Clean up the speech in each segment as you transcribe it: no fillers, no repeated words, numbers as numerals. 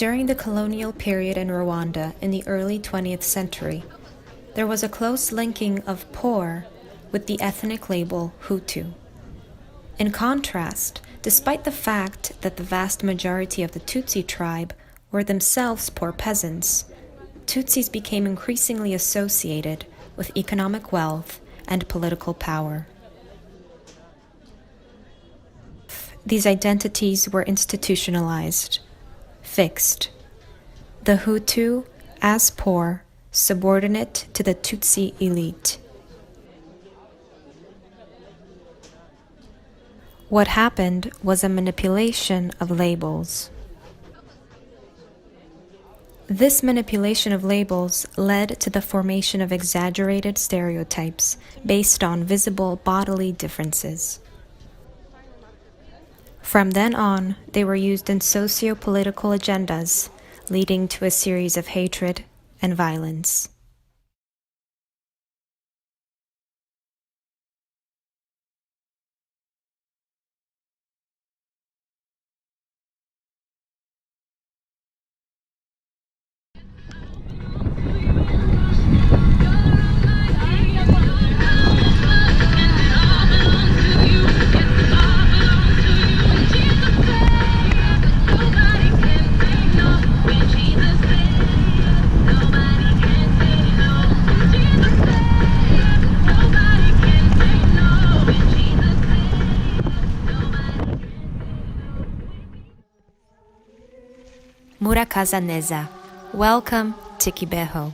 During the colonial period in Rwanda in the early 20th century, there was a close linking of poor with the ethnic label Hutu. In contrast, despite the fact that the vast majority of the Tutsi tribe were themselves poor peasants, Tutsis became increasingly associated with economic wealth and political power. These identities were institutionalized, fixed. The Hutu, as poor, subordinate to the Tutsi elite. What happened was a manipulation of labels. This manipulation of labels led to the formation of exaggerated stereotypes based on visible bodily differences. From then on, they were used in socio-political agendas, leading to a series of hatred and violence. Murakazaneza. Welcome to Kibeho,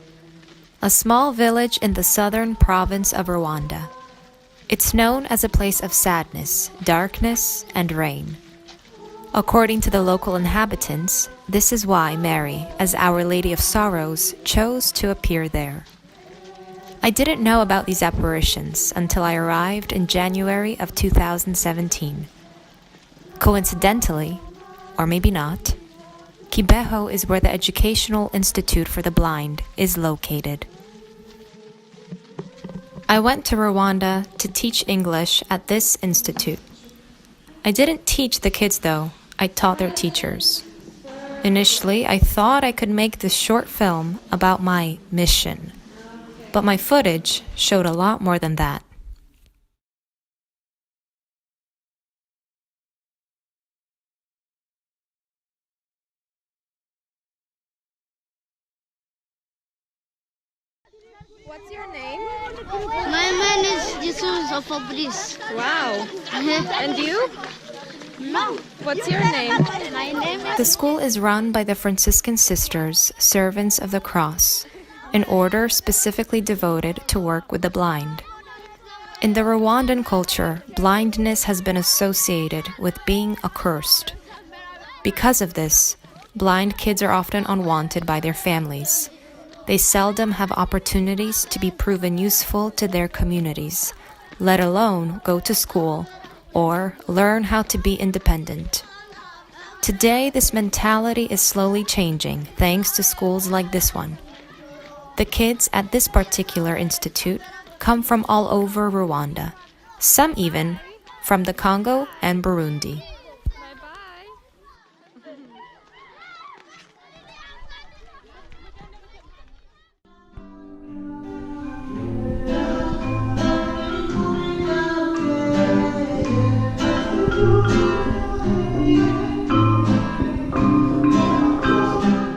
a small village in the southern province of Rwanda. It's known as a place of sadness, darkness, and rain. According to the local inhabitants, this is why Mary, as Our Lady of Sorrows, chose to appear there. I didn't know about these apparitions until I arrived in January of 2017. Coincidentally, or maybe not, Kibeho is where the Educational Institute for the Blind is located. I went to Rwanda to teach English at this institute. I didn't teach the kids though, I taught their teachers. Initially, I thought I could make this short film about my mission, but my footage showed a lot more than that. What's your name? My name is Jesus of Fabrice. Wow. And you? No. What's your name? My name is... The school is run by the Franciscan Sisters, Servants of the Cross, an order specifically devoted to work with the blind. In the Rwandan culture, blindness has been associated with being accursed. Because of this, blind kids are often unwanted by their families. They seldom have opportunities to be proven useful to their communities, let alone go to school or learn how to be independent. Today, this mentality is slowly changing thanks to schools like this one. The kids at this particular institute come from all over Rwanda, some even from the Congo and Burundi.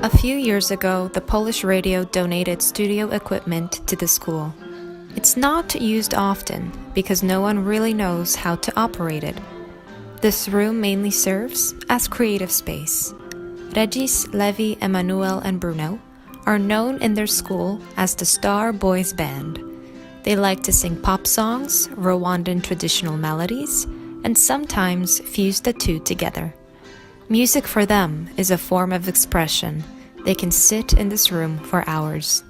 A few years ago, the Polish radio donated studio equipment to the school. It's not used often because no one really knows how to operate it. This room mainly serves as creative space. Regis, Levi, Emmanuel, and Bruno are known in their school as the Star Boys Band. They like to sing pop songs, Rwandan traditional melodies, and sometimes fuse the two together. Music for them is a form of expression. They can sit in this room for hours.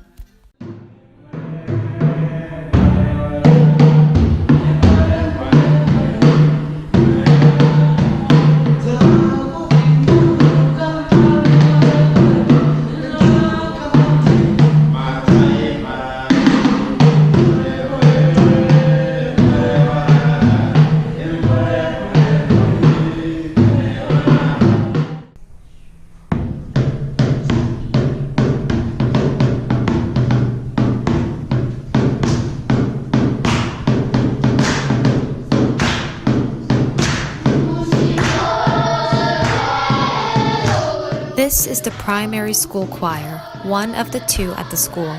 This is the primary school choir, one of the two at the school.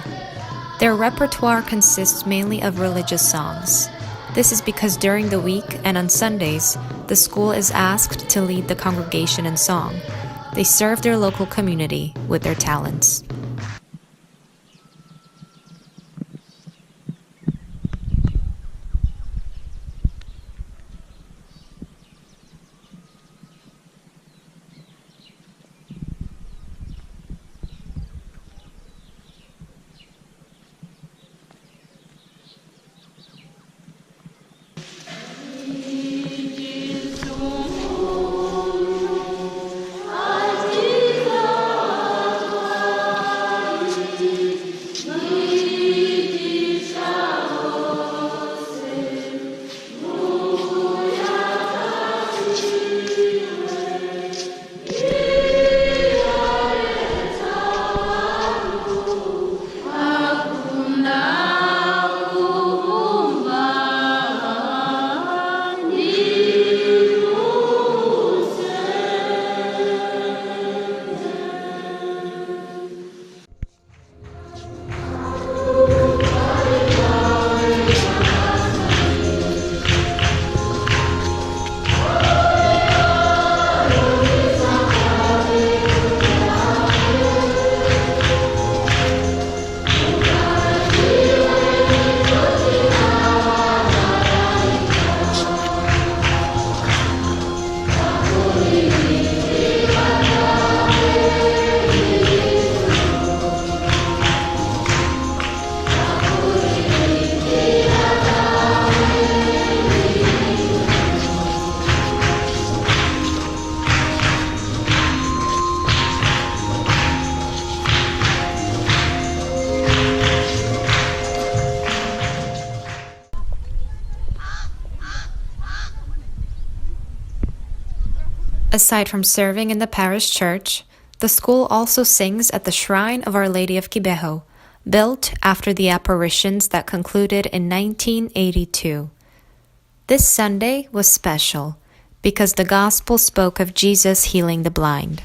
Their repertoire consists mainly of religious songs. This is because during the week and on Sundays, the school is asked to lead the congregation in song. They serve their local community with their talents. Aside from serving in the parish church, the school also sings at the Shrine of Our Lady of Kibeho, built after the apparitions that concluded in 1982. This Sunday was special because the Gospel spoke of Jesus healing the blind.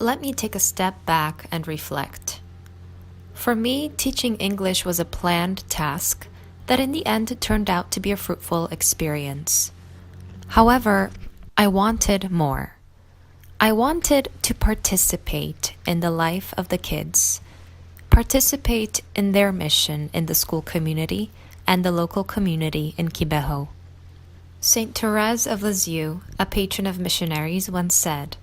Let me take a step back and reflect. For me, teaching English was a planned task that in the end turned out to be a fruitful experience. However, I wanted more. I wanted to participate in the life of the kids, participate in their mission in the school community and the local community in Kibeho. Saint Therese of Lisieux, a patron of missionaries, once said,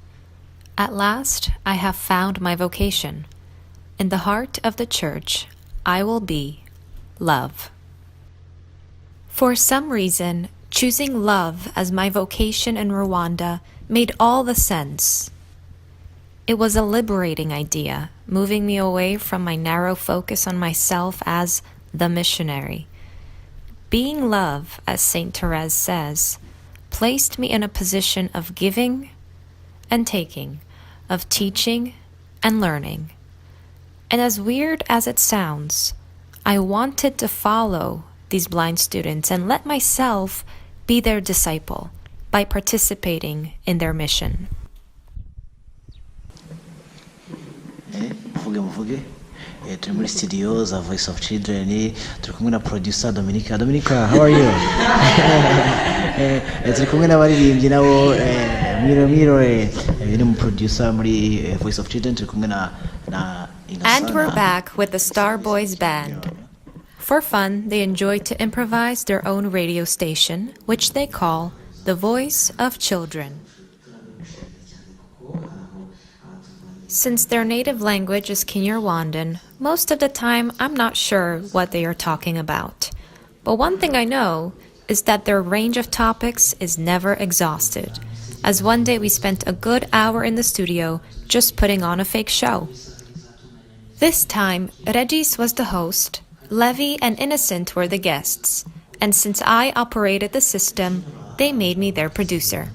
"At last I have found my vocation. In the heart of the church, I will be love." For some reason, choosing love as my vocation in Rwanda made all the sense. It was a liberating idea, moving me away from my narrow focus on myself as the missionary. Being love, as Saint Therese says, placed me in a position of giving and taking, of teaching and learning. And as weird as it sounds, I wanted to follow these blind students and let myself be their disciple by participating in their mission. turi muri studios of Voice of Children, turi kumwe na producer Dominika. Dominika, how are you? Turi kumwe n'abaririmbyi nabo Miro ni mu producer muri Voice of Children, turi kumwe na And we're back with the Star Boys Band. For fun, they enjoy to improvise their own radio station, which they call the Voice of Children. Since their native language is Kinyarwandan, most of the time I'm not sure what they are talking about. But one thing I know is that their range of topics is never exhausted, as one day we spent a good hour in the studio just putting on a fake show. This time, Regis was the host, Levi and Innocent were the guests, and since I operated the system, they made me their producer.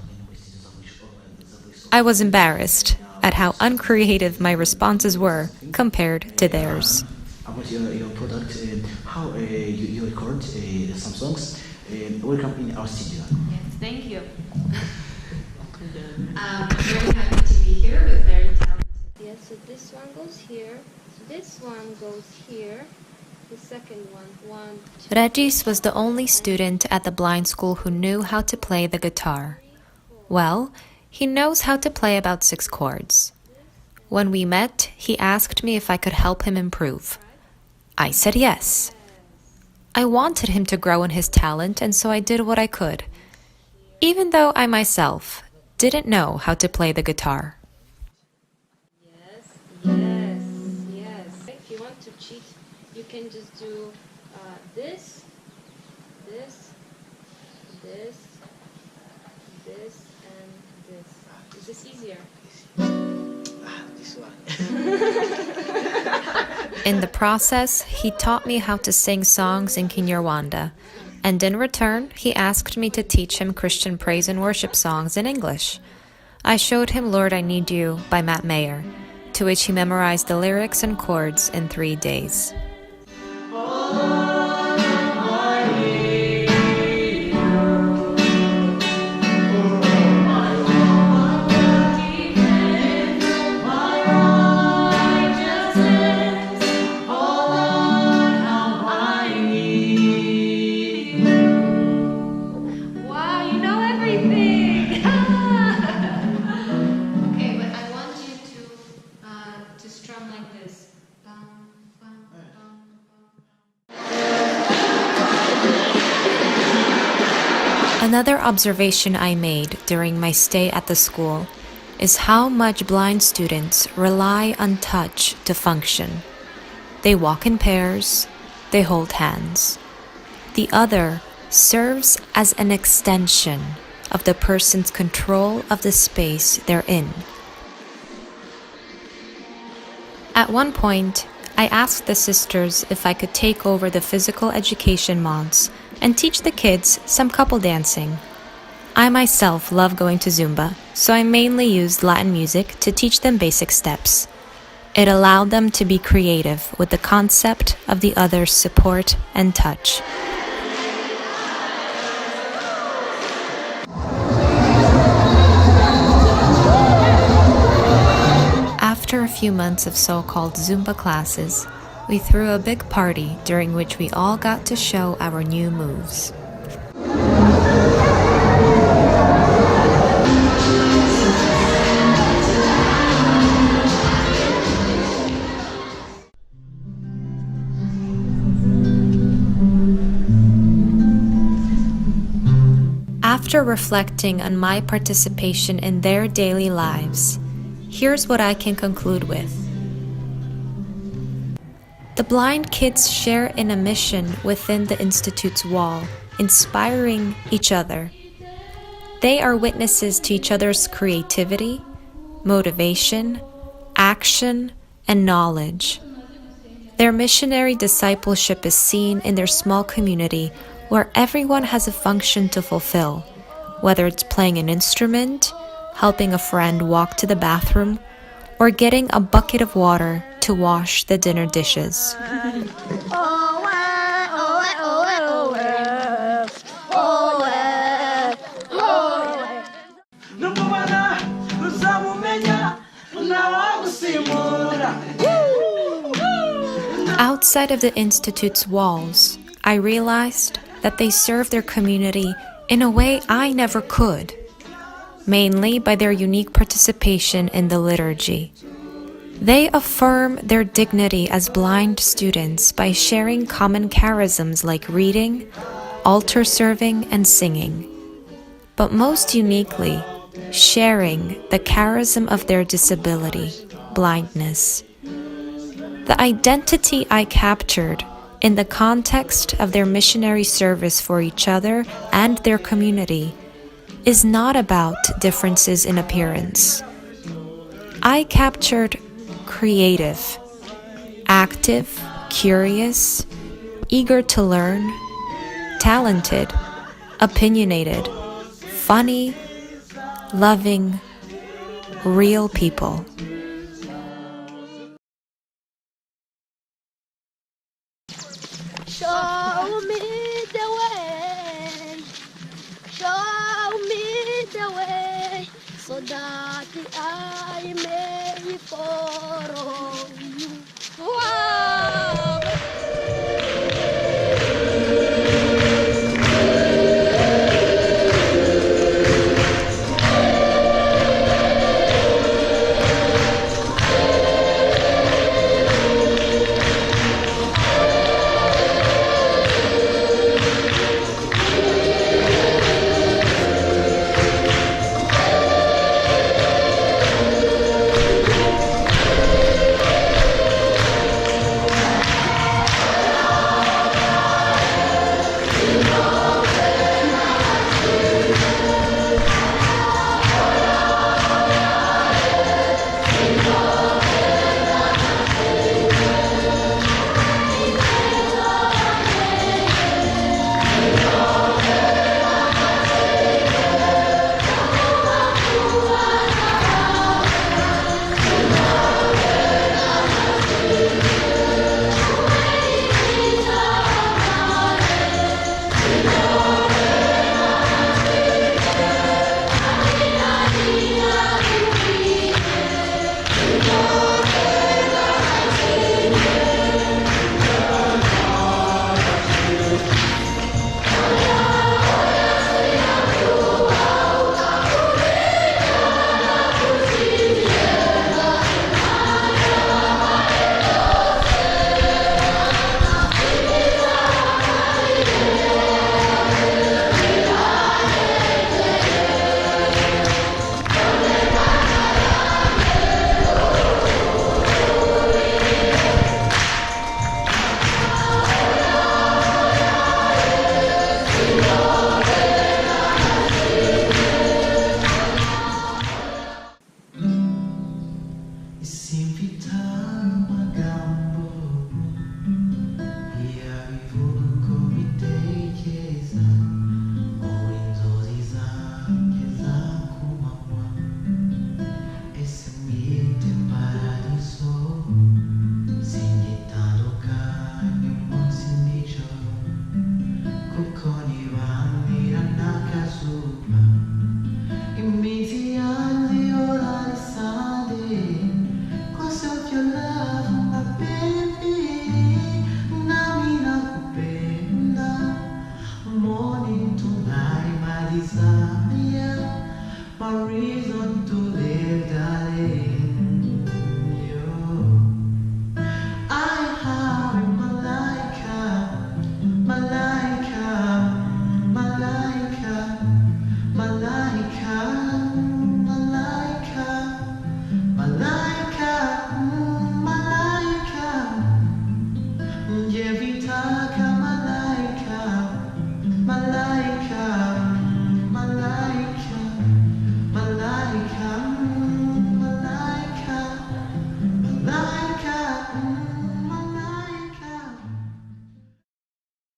I was embarrassed at how uncreative my responses were compared to theirs. About your product, how you record some songs. Welcome in our studio. Yes, thank you. I'm very happy to be here with very talented. Yes, so this one goes here. So this one goes here. The second one, Regis was the only student at the blind school who knew how to play the guitar. Well, he knows how to play about 6 chords. When we met, he asked me if I could help him improve. I said yes. I wanted him to grow in his talent, and so I did what I could, even though I myself didn't know how to play the guitar. yes. If you want to cheat, you can just do this, and this. Is this easier? This one. In the process, he taught me how to sing songs in Kinyarwanda, and in return, he asked me to teach him Christian praise and worship songs in English. I showed him Lord I Need You by Matt Mayer, to which he memorized the lyrics and chords in 3 days. Another observation I made during my stay at the school is how much blind students rely on touch to function. They walk in pairs, they hold hands. The other serves as an extension of the person's control of the space they're in. At one point, I asked the sisters if I could take over the physical education mods and teach the kids some couple dancing. I myself love going to Zumba, so I mainly used Latin music to teach them basic steps. It allowed them to be creative with the concept of the other's support and touch. After a few months of so-called Zumba classes, we threw a big party during which we all got to show our new moves. After reflecting on my participation in their daily lives, here's what I can conclude with. The blind kids share in a mission within the Institute's wall, inspiring each other. They are witnesses to each other's creativity, motivation, action, and knowledge. Their missionary discipleship is seen in their small community where everyone has a function to fulfill, whether it's playing an instrument, helping a friend walk to the bathroom, or getting a bucket of water to wash the dinner dishes. Outside of the Institute's walls, I realized that they serve their community in a way I never could, mainly by their unique participation in the liturgy. They affirm their dignity as blind students by sharing common charisms like reading, altar serving, and singing, but most uniquely, sharing the charism of their disability, blindness. The identity I captured in the context of their missionary service for each other and their community is not about differences in appearance. I captured creative, active, curious, eager to learn, talented, opinionated, funny, loving, real people. Show me the way. Show me the way. So that I may follow you. Wow!